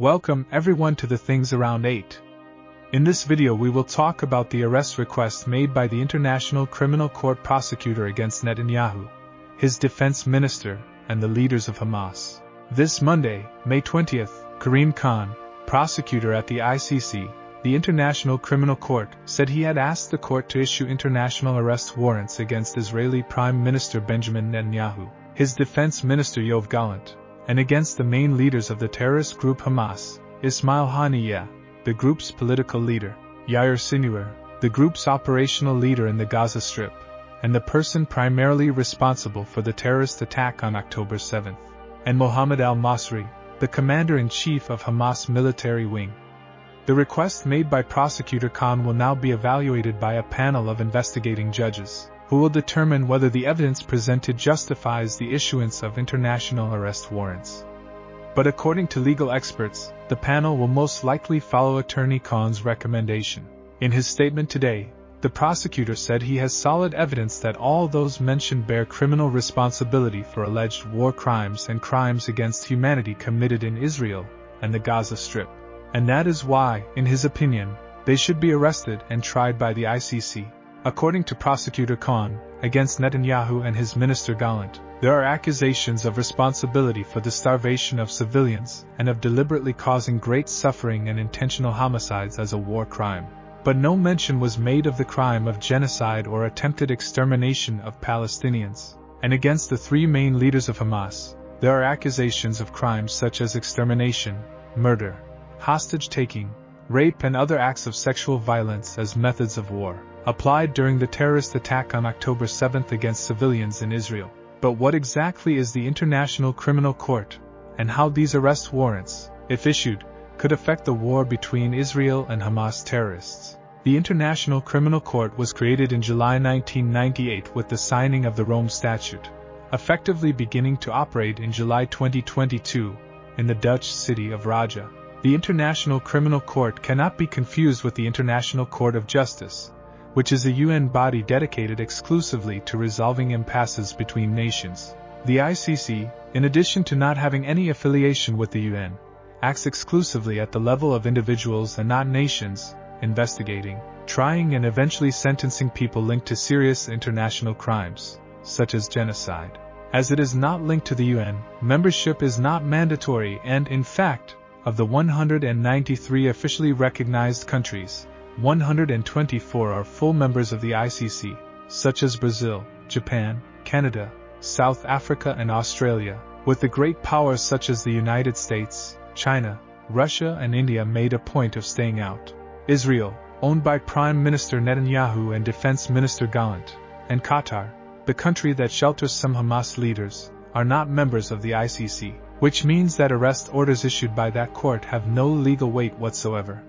Welcome everyone to the Things Around 8. In this video we will talk about the arrest request made by the International Criminal Court prosecutor against Netanyahu, his defense minister, and the leaders of Hamas. This Monday, May 20th, Karim Khan, prosecutor at the ICC, the International Criminal Court, said he had asked the court to issue international arrest warrants against Israeli Prime Minister Benjamin Netanyahu, his defense minister Yoav Galant, and against the main leaders of the terrorist group Hamas, Ismail Haniyeh, the group's political leader, Yair Sinuar, the group's operational leader in the Gaza Strip, and the person primarily responsible for the terrorist attack on October 7th, and Mohamed Al Masri, the commander-in-chief of Hamas military wing. The request made by Prosecutor Kahn will now be evaluated by a panel of investigating judges, who will determine whether the evidence presented justifies the issuance of international arrest warrants. But according to legal experts, the panel will most likely follow Attorney Kahn's recommendation. In his statement today, the prosecutor said he has solid evidence that all those mentioned bear criminal responsibility for alleged war crimes and crimes against humanity committed in Israel and the Gaza Strip, and that is why, in his opinion, they should be arrested and tried by the ICC. According to Prosecutor Kahn, against Netanyahu and his minister Galant, there are accusations of responsibility for the starvation of civilians and of deliberately causing great suffering and intentional homicides as a war crime. But no mention was made of the crime of genocide or attempted extermination of Palestinians. And against the three main leaders of Hamas, there are accusations of crimes such as extermination, murder, hostage-taking, rape and other acts of sexual violence as methods of war, applied during the terrorist attack on October 7th against civilians in Israel. But what exactly is the International Criminal Court, and how these arrest warrants, if issued, could affect the war between Israel and Hamas terrorists? The International Criminal Court was created in July 1998 with the signing of the Rome Statute, effectively beginning to operate in July 2022 in the Dutch city of Raja. The International Criminal Court cannot be confused with the International Court of Justice, which is a UN body dedicated exclusively to resolving impasses between nations. The ICC, in addition to not having any affiliation with the UN, acts exclusively at the level of individuals and not nations, investigating, trying and eventually sentencing people linked to serious international crimes, such as genocide. As it is not linked to the UN, membership is not mandatory and, in fact, of the 193 officially recognized countries, 124 are full members of the ICC, such as Brazil, Japan, Canada, South Africa and Australia, with the great powers such as the United States, China, Russia and India made a point of staying out. Israel, owned by Prime Minister Netanyahu and Defense Minister Galant, and Qatar, the country that shelters some Hamas leaders, are not members of the ICC, which means that arrest orders issued by that court have no legal weight whatsoever.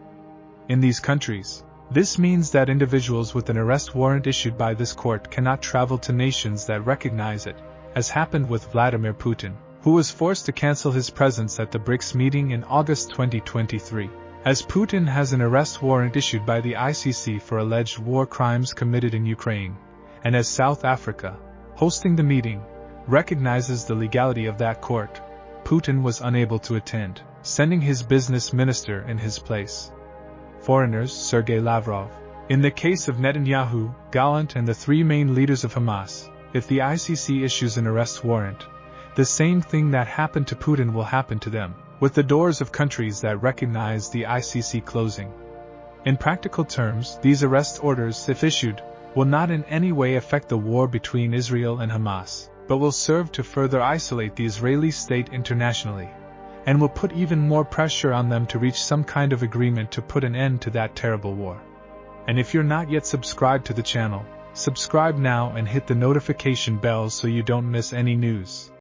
In these countries, this means that individuals with an arrest warrant issued by this court cannot travel to nations that recognize it, as happened with Vladimir Putin, who was forced to cancel his presence at the BRICS meeting in August 2023. As Putin has an arrest warrant issued by the ICC for alleged war crimes committed in Ukraine, and as South Africa, hosting the meeting, recognizes the legality of that court, Putin was unable to attend, sending his business minister in his place. Foreigners Sergei Lavrov. In the case of Netanyahu, Galant and the three main leaders of Hamas, if the ICC issues an arrest warrant, the same thing that happened to Putin will happen to them, with the doors of countries that recognize the ICC closing. In practical terms, these arrest orders, if issued, will not in any way affect the war between Israel and Hamas, but will serve to further isolate the Israeli state internationally, and will put even more pressure on them to reach some kind of agreement to put an end to that terrible war. And if you're not yet subscribed to the channel, subscribe now and hit the notification bell so you don't miss any news.